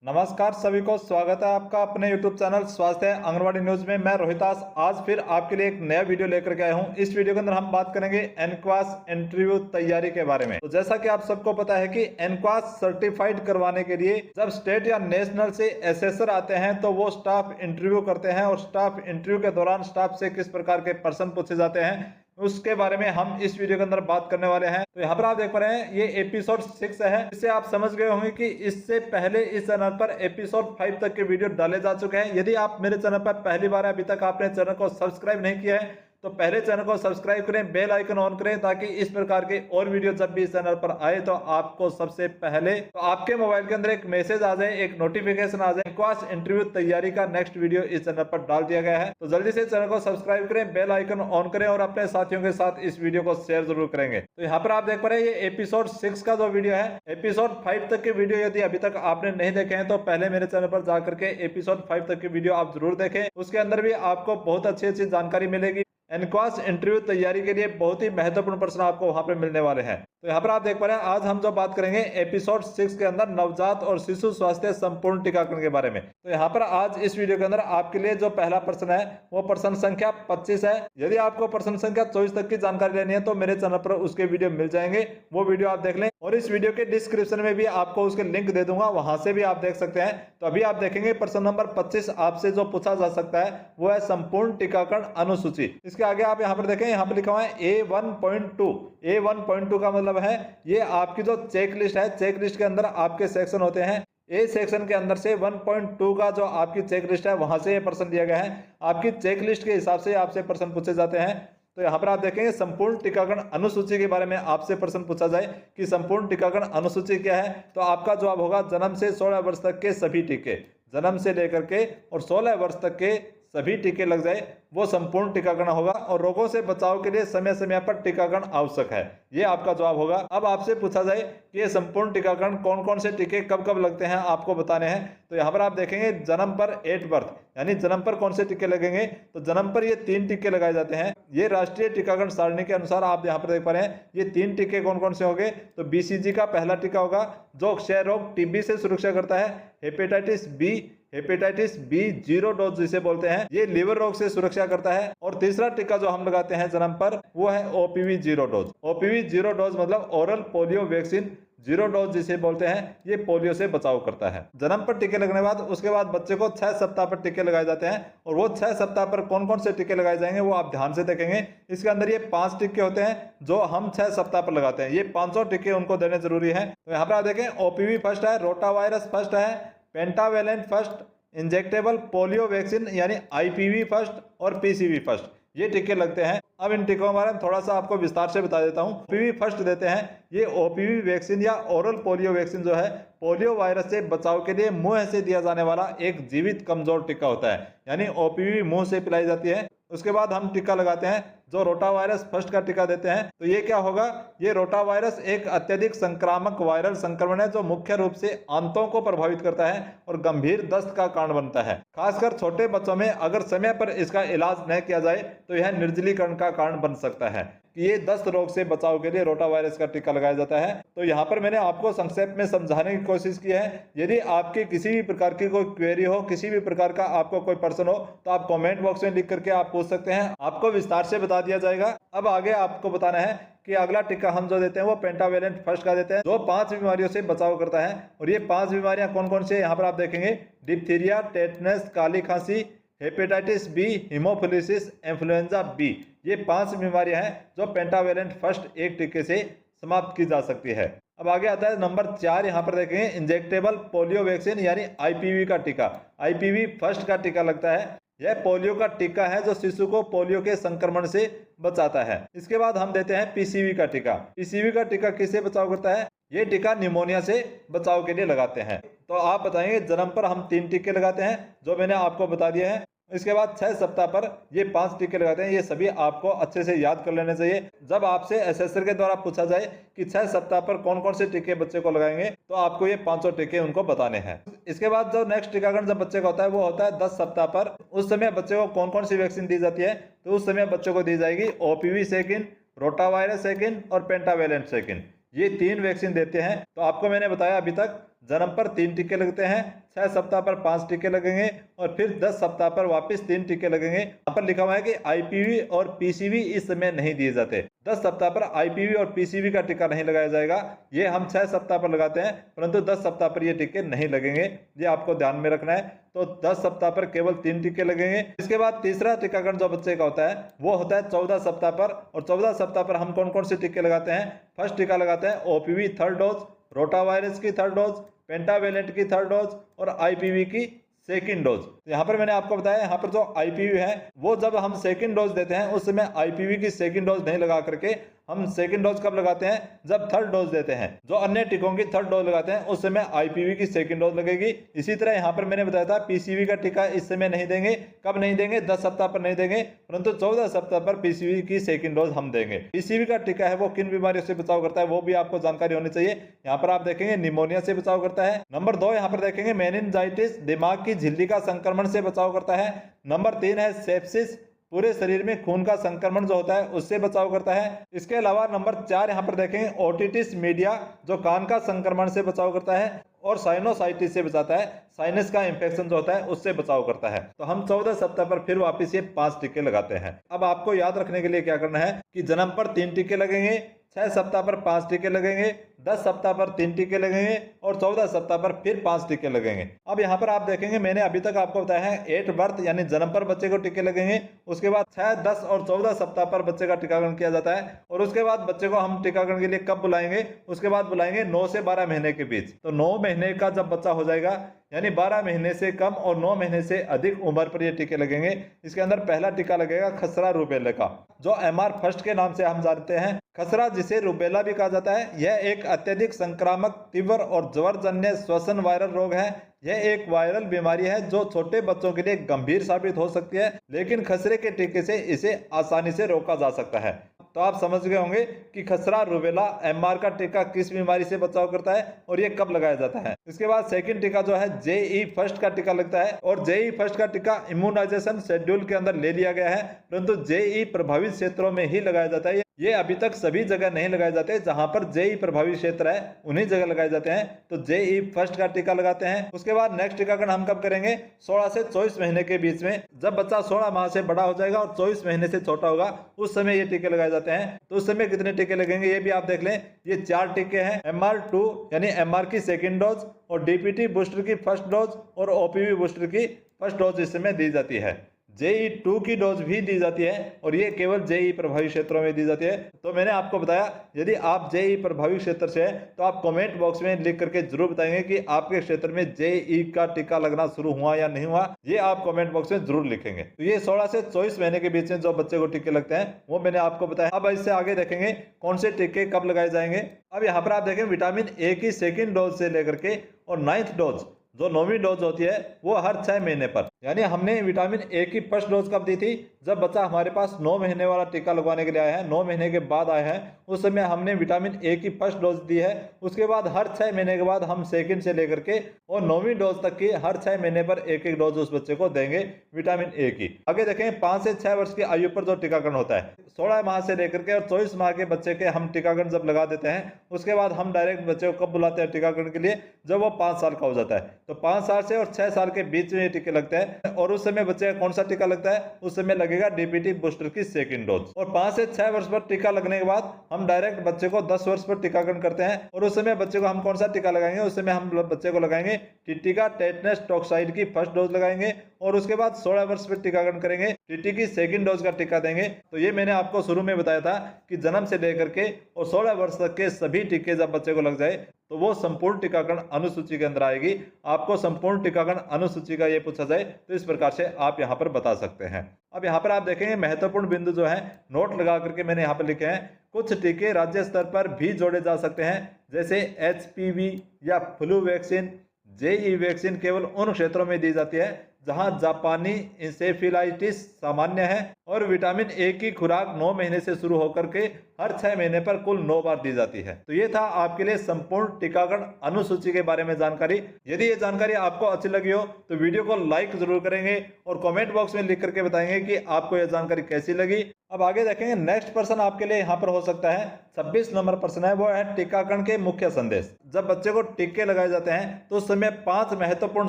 नमस्कार सभी को स्वागत है आपका अपने YouTube चैनल स्वास्थ्य आंगनवाड़ी न्यूज में। मैं रोहितास आज फिर आपके लिए एक नया वीडियो लेकर के आया हूं। इस वीडियो के अंदर हम बात करेंगे एनक्वास इंटरव्यू तैयारी के बारे में। तो जैसा कि आप सबको पता है कि एनक्वास सर्टिफाइड करवाने के लिए जब स्टेट या नेशनल से एसेसर आते हैं तो वो स्टाफ इंटरव्यू करते हैं और स्टाफ इंटरव्यू के दौरान स्टाफ से किस प्रकार के प्रश्न पूछे जाते हैं उसके बारे में हम इस वीडियो के अंदर बात करने वाले हैं। तो यहाँ पर आप देख पा रहे हैं ये एपिसोड 6 है। इससे आप समझ गए होंगे कि इससे पहले इस चैनल पर एपिसोड 5 तक के वीडियो डाले जा चुके हैं। यदि आप मेरे चैनल पर पहली बार अभी तक आपने चैनल को सब्सक्राइब नहीं किया है तो पहले चैनल को सब्सक्राइब करें, बेल आइकन ऑन करें ताकि इस प्रकार के और वीडियो जब भी इस चैनल पर आए तो आपको सबसे पहले तो आपके मोबाइल के अंदर एक मैसेज आ जाए, एक नोटिफिकेशन आ जाए। एनक्वास इंटरव्यू तैयारी का नेक्स्ट वीडियो इस चैनल पर डाल दिया गया है। तो जल्दी से चैनल को सब्सक्राइब करें, बेल आइकन ऑन करें और अपने साथियों के साथ इस वीडियो को शेयर जरूर करेंगे। तो यहाँ पर आप देख पा रहे हैं ये एपिसोड 6 का जो वीडियो है। एपिसोड 5 तक के वीडियो यदि अभी तक आपने नहीं देखे हैं तो पहले मेरे चैनल पर जाकर के एपिसोड 5 तक के वीडियो आप जरूर देखें। उसके अंदर भी आपको बहुत अच्छी जानकारी मिलेगी। एनक्वास इंटरव्यू तैयारी के लिए बहुत ही महत्वपूर्ण प्रश्न आपको वहां पर मिलने वाले हैं। तो यहाँ पर आप देख पा रहे हैं आज हम जो बात करेंगे एपिसोड 6 के अंदर नवजात और शिशु स्वास्थ्य संपूर्ण टीकाकरण के बारे में। तो यहाँ पर आज इस वीडियो के अंदर आपके लिए जो पहला प्रश्न है वो प्रश्न संख्या 25 है। यदि आपको प्रश्न संख्या 24 तक की जानकारी लेनी है तो मेरे चैनल पर उसके वीडियो मिल जाएंगे, वो वीडियो आप देख लें और इस वीडियो के डिस्क्रिप्शन में भी आपको उसके लिंक दे दूंगा, वहां से भी आप देख सकते हैं। तो अभी आप देखेंगे प्रश्न नंबर 25 आपसे जो पूछा जा सकता है वो है संपूर्ण टीकाकरण अनुसूची। इसके आगे आप यहाँ पर देखें, यहाँ पर लिखा हुआ है A1.2। A1.2 का मतलब है ये आपकी जो चेक लिस्ट है, चेक लिस्ट के अंदर आपके सेक्शन होते हैं। ए सेक्शन के अंदर से 1.2 का जो आपकी चेक लिस्ट है वहां से ये प्रश्न दिया गया है। आपकी चेक लिस्ट के हिसाब से आपसे प्रश्न पूछे जाते हैं। तो यहाँ पर आप देखेंगे संपूर्ण टीकाकरण अनुसूची के बारे में आपसे प्रश्न पूछा जाए कि संपूर्ण टीकाकरण अनुसूची क्या है, तो आपका जवाब होगा जन्म से 16 वर्ष तक के सभी टीके, जन्म से लेकर के और 16 वर्ष तक के सभी टीके लग जाए वो संपूर्ण टीकाकरण होगा। और रोगों से बचाव के लिए समय समय पर टीकाकरण आवश्यक है, ये आपका जवाब होगा। अब आपसे पूछा जाए कि ये संपूर्ण टीकाकरण कौन कौन से टीके कब कब लगते हैं आपको बताने हैं। तो यहाँ पर आप देखेंगे जन्म पर एट बर्थ यानी जन्म पर कौन से टीके लगेंगे, तो जन्म पर ये 3 टीके लगाए जाते हैं। ये राष्ट्रीय टीकाकरण सारणी के अनुसार आप यहाँ पर देख पा रहे हैं ये 3 टीके कौन कौन से होंगे। तो BCG का पहला टीका होगा जो क्षय रोग TB से सुरक्षा करता है। हेपेटाइटिस बी 0 डोज जिसे बोलते हैं ये लिवर रोग से सुरक्षा करता है। और तीसरा टीका जो हम लगाते हैं जन्म पर वो है OPV 0 डोज। OPV 0 डोज मतलब ओरल पोलियो वैक्सीन 0 डोज जिसे बोलते हैं, ये पोलियो से बचाव करता है। जन्म पर टीके लगने के बाद उसके बाद बच्चे को 6 सप्ताह पर टीके लगाए जाते हैं। और वो 6 सप्ताह पर कौन कौन से टीके लगाए जाएंगे वो आप ध्यान से देखेंगे। इसके अंदर ये 5 टीके होते हैं जो हम 6 सप्ताह पर लगाते हैं, ये 500 टीके उनको देने जरूरी है। तो यहाँ पर आप देखें OPV फर्स्ट है, रोटावायरस फर्स्ट है, pentavalent first, injectable polio vaccine यानी IPV फर्स्ट और PCV फर्स्ट, ये टीके लगते हैं। अब इन टीकों के बारे में थोड़ा सा आपको विस्तार से बता देता हूँ। OPV फर्स्ट देते हैं, ये OPV वैक्सीन या ओरल पोलियो वैक्सीन जो है पोलियो वायरस से बचाव के लिए मुंह से दिया जाने वाला एक जीवित कमजोर टीका होता है, यानी OPV मुंह से पिलाई जाती है। उसके बाद हम टीका लगाते हैं जो रोटावायरस फर्स्ट का टीका देते हैं। तो ये क्या होगा, ये रोटावायरस एक अत्यधिक संक्रामक वायरल संक्रमण है जो मुख्य रूप से आंतों को प्रभावित करता है और गंभीर दस्त का कारण बनता है। खासकर छोटे बच्चों में अगर समय पर इसका इलाज नहीं किया जाए तो यह निर्जलीकरण का कारण बन सकता है। कि ये दस्त रोग से बचाव के लिए रोटावायरस का टीका लगाया जाता है। तो यहाँ पर मैंने आपको संक्षेप में समझाने की कोशिश की है। यदि आपकी किसी भी प्रकार की कोई क्वेरी हो, किसी भी प्रकार का आपको कोई प्रश्न हो तो आप कमेंट बॉक्स में लिख करके आप पूछ सकते हैं, आपको विस्तार से बता दिया जाएगा। अब आगे आपको बताना है कि अगला टीका हम जो देते हैं वो पेंटावेलेंट फर्स्ट का देते हैं जो 5 बीमारियों से बचाव करता है। और ये 5 बीमारियां कौन कौन से यहाँ पर आप देखेंगे, डिप्थीरिया, टेटनस, काली खांसी, हेपेटाइटिस B, हीमोफिलिसिस, इन्फ्लुएंजा B, ये 5 बीमारियां हैं जो पेंटावेलेंट फर्स्ट एक टीके से समाप्त की जा सकती है। अब आगे आता है नंबर 4, यहाँ पर देखेंगे इंजेक्टेबल पोलियो वैक्सीन यानी IPV का टीका। IPV फर्स्ट का टीका लगता है, यह पोलियो का टीका है जो शिशु को पोलियो के संक्रमण से बचाता है। इसके बाद हम देते हैं PCV का टीका। PCV का टीका किससे बचाव करता है, ये टीका निमोनिया से बचाव के लिए लगाते हैं। तो आप बताएंगे जन्म पर हम 3 टीके लगाते हैं जो मैंने आपको बता दिया है। इसके बाद 6 सप्ताह पर ये 5 टीके लगाते हैं, ये सभी आपको अच्छे से याद कर लेने चाहिए। जब आपसे एसेसर के द्वारा पूछा जाए कि 6 सप्ताह पर कौन कौन से टीके बच्चे को लगाएंगे तो आपको ये 500 टीके उनको बताने हैं। इसके बाद जो नेक्स्ट टीकाकरण जब बच्चे का होता है वो होता है 10 सप्ताह पर। उस समय बच्चे को कौन कौन सी वैक्सीन दी जाती है, तो उस समय बच्चों को दी जाएगी OPV सेकेंड, रोटावायरस सेकेंड और पेंटावेलेंट सेकेंड, ये 3 वैक्सीन देते हैं। तो आपको मैंने बताया अभी तक जन्म पर 3 टीके लगते हैं, 6 सप्ताह पर 5 टीके लगेंगे और फिर 10 सप्ताह पर वापस 3 टीके लगेंगे। यहाँ पर लिखा हुआ है कि आईपीवी और पीसीवी इस समय नहीं दिए जाते। 10 सप्ताह पर आईपीवी और पीसीवी का टीका नहीं लगाया जाएगा, ये हम 6 सप्ताह पर लगाते हैं, परंतु 10 सप्ताह पर ये टीके नहीं लगेंगे, ये आपको ध्यान में रखना है। तो 10 सप्ताह पर केवल 3 टीके लगेंगे। इसके बाद तीसरा टीकाकरण जो बच्चे का होता है वो होता है 14 सप्ताह पर, और 14 सप्ताह पर हम कौन कौन से टीके लगाते हैं। फर्स्ट टीका लगाते हैं ओपीवी 3rd डोज, रोटावायरस की 3rd डोज, पेंटावेलेंट की 3rd डोज और आईपीवी की 2nd डोज। यहाँ पर मैंने आपको बताया, यहाँ पर जो आईपीवी है वो जब हम 2nd डोज देते हैं उस समय आईपीवी की 2nd डोज नहीं लगा करके हम 2nd डोज कब लगाते हैं, जब 3rd डोज देते हैं। जो अन्य टीकों की 3rd डोज लगाते हैं उस समय आईपीवी की 2nd डोज लगेगी। इसी तरह यहाँ पर मैंने बताया था पीसीवी का टीका इस समय नहीं देंगे। कब नहीं देंगे, 10 सप्ताह पर नहीं देंगे, परंतु 14 सप्ताह पर पीसीवी की 2nd डोज हम देंगे। पीसीवी का टीका है वो किन बीमारियों से बचाव करता है वो भी आपको जानकारी होनी चाहिए। यहाँ पर आप देखेंगे निमोनिया से बचाव करता है। नंबर 2 यहाँ पर देखेंगे मेनिनजाइटिस, दिमाग की झिल्ली का संक्रमण से बचाव करता है। नंबर 3 है सेप्सिस, पूरे शरीर में खून का संक्रमण जो होता है उससे बचाव करता है। इसके अलावा नंबर 4 यहाँ पर देखेंगे ओटिटिस मीडिया, जो कान का संक्रमण से बचाव करता है, और साइनोसाइटिस से बचाता है, साइनस का इंफेक्शन जो होता है उससे बचाव करता है। तो हम 14 सप्ताह पर फिर वापस ये 5 टीके लगाते हैं। अब आपको याद रखने के लिए क्या करना है कि जन्म पर 3 टीके लगेंगे, 6 सप्ताह पर 5 टीके लगेंगे, 10 सप्ताह पर 3 टीके लगेंगे और 14 सप्ताह पर फिर 5 टीके लगेंगे। अब यहाँ पर आप देखेंगे मैंने अभी तक आपको बताया है 8 बर्थ यानी जन्म पर बच्चे को टीके लगेंगे, उसके बाद 6, 10 और 14 सप्ताह पर बच्चे का टीकाकरण किया जाता है, और उसके बाद बच्चे को हम टीकाकरण के लिए कब बुलाएंगे, उसके बाद बुलाएंगे 9 से 12 महीने के बीच। तो 9 महीने का जब बच्चा हो जाएगा यानी 12 महीने से कम और 9 महीने से अधिक उम्र पर ये टीके लगेंगे। इसके अंदर पहला टीका लगेगा खसरा रूबेला का, जो MR फर्स्ट के नाम से हम जानते हैं। खसरा जिसे रूबेला भी कहा जाता है, यह एक अत्यधिक संक्रामक, तीव्र और ज्वरजन्य श्वसन वायरल रोग है। यह एक वायरल बीमारी है जो छोटे बच्चों के लिए गंभीर साबित हो सकती है, लेकिन खसरे के टीके से इसे आसानी से रोका जा सकता है। तो आप समझ गए होंगे कि खसरा रूबेला MR का टीका किस बीमारी से बचाव करता है और ये कब लगाया जाता है। इसके बाद 2nd टीका जो है JE फर्स्ट का टीका लगता है, और JE फर्स्ट का टीका इम्यूनाइजेशन शेड्यूल के अंदर ले लिया गया है, परंतु JE प्रभावित क्षेत्रों में ही लगाया जाता है। ये अभी तक सभी जगह नहीं लगाए जाते, जहां पर JE प्रभावित क्षेत्र है उन्हीं जगह लगाए जाते हैं। तो JE फर्स्ट का टीका लगाते हैं। उसके बाद नेक्स्ट टीकाकरण हम कब करेंगे, 16 से 24 महीने के बीच में। जब बच्चा 16 माह से बड़ा हो जाएगा और 24 महीने से छोटा होगा उस समय ये टीके लगाए जाते हैं। तो उस समय कितने टीके लगेंगे ये भी आप देख लें। ये 4 टीके हैं, MR2 यानी MR की 2nd डोज, और DPT बूस्टर की 1st डोज, और OPV बूस्टर की 1st डोज इस समय दी जाती है। JE2 की डोज भी दी जाती है, और ये केवल JE प्रभावित क्षेत्रों में दी जाती है। तो मैंने आपको बताया यदि आप JE प्रभावित क्षेत्र से हैं तो आप कमेंट बॉक्स में लिख करके जरूर बताएंगे कि आपके क्षेत्र में JE का टीका लगना शुरू हुआ या नहीं हुआ, ये आप कमेंट बॉक्स में जरूर लिखेंगे। तो ये 16 से 24 महीने के बीच में जो बच्चे को टीके लगते हैं वो मैंने आपको बताया। अब इससे आगे देखेंगे कौन से टीके कब लगाए जाएंगे। अब यहाँ पर आप देखें विटामिन A की 2nd डोज से लेकर के और 9th डोज जो 9वीं डोज होती है वो हर 6 महीने पर, यानी हमने विटामिन A की 1st डोज कब दी थी, जब बच्चा हमारे पास 9 महीने वाला टीका लगवाने के लिए आया है, 9 महीने के बाद आया है, उस समय हमने विटामिन A की 1st डोज दी है। उसके बाद हर 6 महीने के बाद हम 2nd से लेकर के और 9वीं डोज तक की हर 6 महीने पर एक डोज उस बच्चे को देंगे विटामिन A की। आगे देखें 5 से 6 वर्ष की आयु पर जो टीकाकरण होता है, 16 माह से लेकर के और 24 माह के बच्चे के हम टीकाकरण जब लगा देते हैं उसके बाद हम डायरेक्ट बच्चे को कब बुलाते हैं टीकाकरण के लिए, जब वो 5 साल का हो जाता है। तो 5 साल से और 6 साल के बीच में ये टीके लगते हैं, और उस समय बच्चे का कौन सा टीका लगता है, उस समय लगेगा DPT बूस्टर की 2nd डोज। और 5 से 6 वर्ष पर टीका लगने के बाद हम डायरेक्ट बच्चे को 10 वर्ष पर टीकाकरण करते हैं, और उस समय बच्चे को हम कौन सा टीका लगाएंगे, उस समय हम बच्चे को लगाएंगे टीटी का टेटनस टॉक्साइड की 1st डोज लगाएंगे, और उसके बाद 16 वर्ष पर टीकाकरण करेंगे, टीटी की 2nd डोज का टीका देंगे। तो ये मैंने आपको शुरू में बताया था कि जन्म से लेकर के और 16 वर्ष तक के सभी टीके जब बच्चे को लग जाए तो वो संपूर्ण टीकाकरण अनुसूची के अंदर आएगी। आपको संपूर्ण टीकाकरण अनुसूची का ये पूछा जाए तो इस प्रकार से आप यहाँ पर बता सकते हैं। अब यहाँ पर आप देखेंगे महत्वपूर्ण बिंदु जो है नोट लगा करके मैंने यहाँ पर लिखे हैं। कुछ टीके राज्य स्तर पर भी जोड़े जा सकते हैं, जैसे HPV या फ्लू वैक्सीन। JE वैक्सीन केवल उन क्षेत्रों में दी जाती है जहां जापानी इंसेफेलाइटिस सामान्य है, और विटामिन A की खुराक 9 महीने से शुरू होकर के हर 6 महीने पर कुल 9 बार दी जाती है। तो ये था आपके लिए संपूर्ण टीकाकरण अनुसूची के बारे में जानकारी। यदि ये जानकारी आपको अच्छी लगी हो तो वीडियो को लाइक जरूर करेंगे और कमेंट बॉक्स में लिख करके बताएंगे कि आपको यह जानकारी कैसी लगी। अब आगे देखेंगे नेक्स्ट प्रश्न आपके लिए यहाँ पर हो सकता है 26 नंबर प्रश्न है, वो है टीकाकरण के मुख्य संदेश। जब बच्चे को टीके लगाए जाते हैं तो उस समय 5 महत्वपूर्ण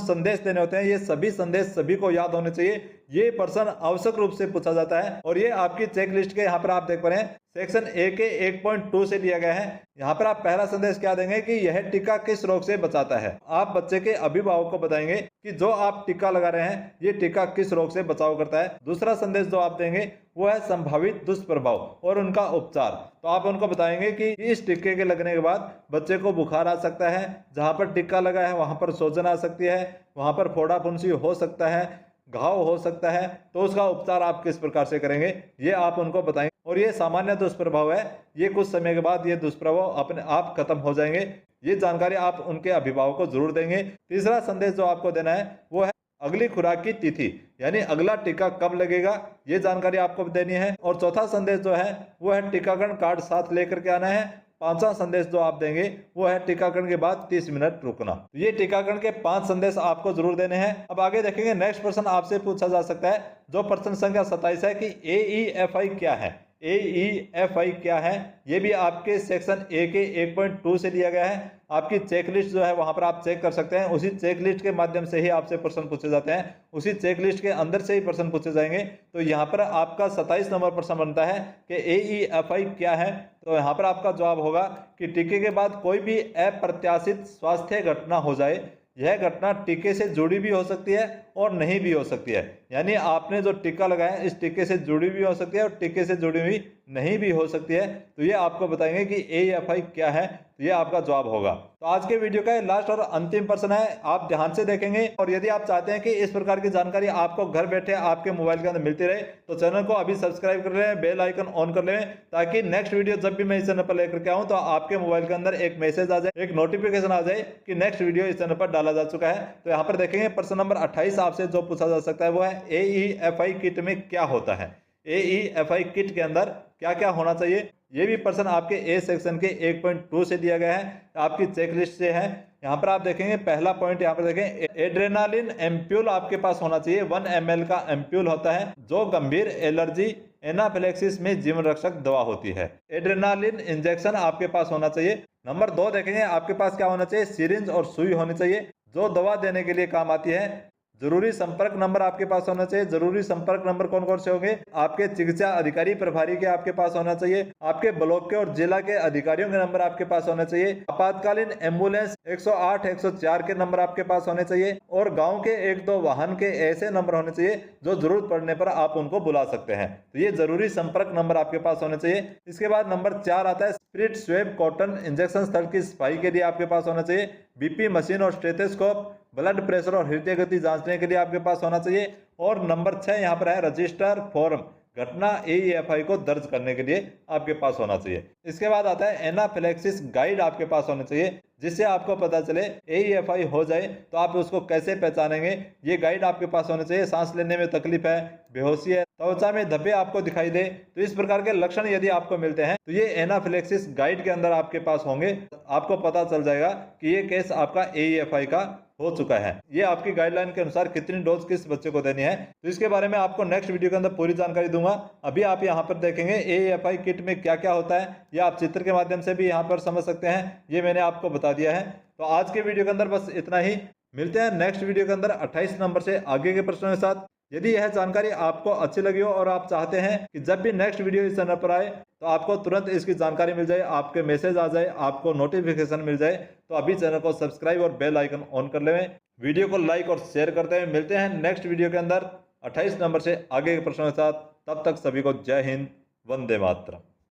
संदेश देने होते हैं। ये सभी संदेश सभी को याद होने चाहिए। ये प्रश्न आवश्यक रूप से पूछा जाता है और ये आपकी चेक लिस्ट के यहाँ पर आप देख पा रहे हैं सेक्शन ए के 1.2 से लिया गया है। यहाँ पर आप पहला संदेश क्या देंगे कि यह टीका किस रोग से बचाता है। आप बच्चे के अभिभावक को बताएंगे कि जो आप टीका लगा रहे हैं ये टीका किस रोग से बचाव करता है। दूसरा संदेश जो आप देंगे वो है संभावित दुष्प्रभाव और उनका उपचार। तो आप उनको बताएंगे कि इस टीके के लगने के बाद बच्चे को बुखार आ सकता है, जहां पर टीका लगा है वहां पर सूजन आ सकती है, वहां पर फोड़ा फुंसी हो सकता है, घाव हो सकता है, तो उसका उपचार आप किस प्रकार से करेंगे ये आप उनको बताएंगे। और ये सामान्य दुष्प्रभाव है, ये कुछ समय के बाद ये दुष्प्रभाव अपने आप खत्म हो जाएंगे। ये जानकारी आप उनके अभिभावक को जरूर देंगे। तीसरा संदेश जो आपको देना है वो है अगली खुराक की तिथि, यानी अगला टीका कब लगेगा ये जानकारी आपको देनी है। और चौथा संदेश जो है वो है टीकाकरण कार्ड साथ लेकर के आना है। पांचवा संदेश जो आप देंगे वो है टीकाकरण के बाद 30 मिनट रुकना। ये टीकाकरण के 5 संदेश आपको जरूर देने हैं। अब आगे देखेंगे नेक्स्ट प्रश्न आपसे पूछा जा सकता है जो प्रश्न संख्या 27 है कि AEFI क्या है। AEFI क्या है ये भी आपके सेक्शन ए के 1.2 से लिया गया है। आपकी चेक लिस्ट जो है वहां पर आप चेक कर सकते हैं। उसी चेक लिस्ट के माध्यम से ही आपसे प्रश्न पूछे जाते हैं, उसी चेक लिस्ट के अंदर से ही प्रश्न पूछे जाएंगे। तो यहाँ पर आपका 27 नंबर प्रश्न बनता है कि AEFI क्या है। तो यहाँ पर आपका जवाब होगा कि टीके के बाद कोई भी अप्रत्याशित स्वास्थ्य घटना हो जाए, यह घटना टीके से जुड़ी भी हो सकती है और नहीं भी हो सकती है। यानी आपने जो टीका लगाया इस टीके से जुड़ी भी हो सकती है और टीके से जुड़ी हुई नहीं भी हो सकती है। तो ये आपको बताएंगे कि AEFI क्या है, तो ये आपका जवाब होगा। तो आज के वीडियो का लास्ट और अंतिम प्रश्न है, आप ध्यान से देखेंगे। और यदि आप चाहते हैं कि इस प्रकार की जानकारी आपको घर बैठे आपके मोबाइल के अंदर मिलती रहे तो चैनल को अभी सब्सक्राइब कर लें, बेल आइकन ऑन कर लें, ताकि नेक्स्ट वीडियो जब भी मैं इस चैनल पर लेकर के आऊँ तो आपके मोबाइल के अंदर एक मैसेज आ जाए, एक नोटिफिकेशन आ जाए कि नेक्स्ट वीडियो इस चैनल पर डाला जा चुका है। तो यहाँ पर देखेंगे प्रश्न नंबर 28 आपसे जो पूछा जा सकता है वो है AEFI किट में क्या होता है। AEFI किट के अंदर क्या क्या होना चाहिए ये भी प्रश्न आपके ए सेक्शन के 1.2 से दिया गया है, आपकी चेक लिस्ट से है। यहाँ पर आप देखेंगे पहला पॉइंट यहाँ पर देखें एड्रेनालिन एम्प्यूल आपके पास होना चाहिए। 1 ml का एम्प्यूल होता है जो गंभीर एलर्जी एनाफिलेक्सिस में जीवन रक्षक दवा होती है। एड्रेनालिन इंजेक्शन आपके पास होना चाहिए। नंबर 2 देखेंगे आपके पास क्या होना चाहिए, सिरिंज और सुई होनी चाहिए जो दवा देने के लिए काम आती है। जरूरी संपर्क नंबर आपके पास होना चाहिए। जरूरी संपर्क नंबर कौन कौन से होंगे, आपके चिकित्सा अधिकारी प्रभारी के आपके पास होना चाहिए, आपके ब्लॉक के और जिला के अधिकारियों के नंबर आपके पास होना चाहिए, आपातकालीन एम्बुलेंस 108 104 के नंबर आपके पास होने चाहिए और गांव के 1-2 वाहन के ऐसे नंबर होने चाहिए जो जरूरत पड़ने पर आप उनको बुला सकते हैं। तो ये जरूरी संपर्क नंबर आपके पास होने चाहिए। इसके बाद नंबर 4 आता है स्पिरिट स्वेब कॉटन इंजेक्शन स्थल की सफाई के लिए आपके पास होना चाहिए। BP मशीन और स्टेथोस्कोप ब्लड प्रेशर और हृदय गति जांचने के लिए आपके पास होना चाहिए। और नंबर 6 यहाँ पर है रजिस्टर फॉर्म घटना AEFI को दर्ज करने के लिए आपके पास होना चाहिए। इसके बाद आता है एनाफिलेक्सिस गाइड आपके पास होना चाहिए, जिससे आपको पता चले AEFI हो जाए तो आप उसको कैसे पहचानेंगे। ये गाइड आपके पास होना चाहिए। सांस लेने में तकलीफ है, बेहोशी है, त्वचा में धब्बे आपको दिखाई दे, तो इस प्रकार के लक्षण यदि आपको मिलते हैं तो ये एनाफिलेक्सिस गाइड के अंदर आपके पास होंगे। आपको पता चल जाएगा कि ये केस आपका AEFI का हो चुका है। ये आपकी गाइडलाइन के अनुसार कितनी डोज किस बच्चे को देनी है, तो इसके बारे में आपको नेक्स्ट वीडियो के अंदर पूरी जानकारी दूंगा। अभी आप यहाँ पर देखेंगे AEFI किट में क्या क्या होता है, ये आप चित्र के माध्यम से भी यहाँ पर समझ सकते हैं। ये मैंने आपको बता दिया है। तो आज के वीडियो के अंदर बस इतना ही। मिलते हैं नेक्स्ट वीडियो के अंदर 28 नंबर से आगे के प्रश्नों के साथ। यदि यह जानकारी आपको अच्छी लगी हो और आप चाहते हैं कि जब भी नेक्स्ट वीडियो इस चैनल पर आए तो आपको तुरंत इसकी जानकारी मिल जाए, आपके मैसेज आ जाए, आपको नोटिफिकेशन मिल जाए, तो अभी चैनल को सब्सक्राइब और बेल आइकन ऑन कर लें। वीडियो को लाइक और शेयर करते हुए मिलते हैं नेक्स्ट वीडियो के अंदर 28 नंबर से आगे के प्रश्नों के साथ। तब तक सभी को जय हिंद, वंदे मातरम।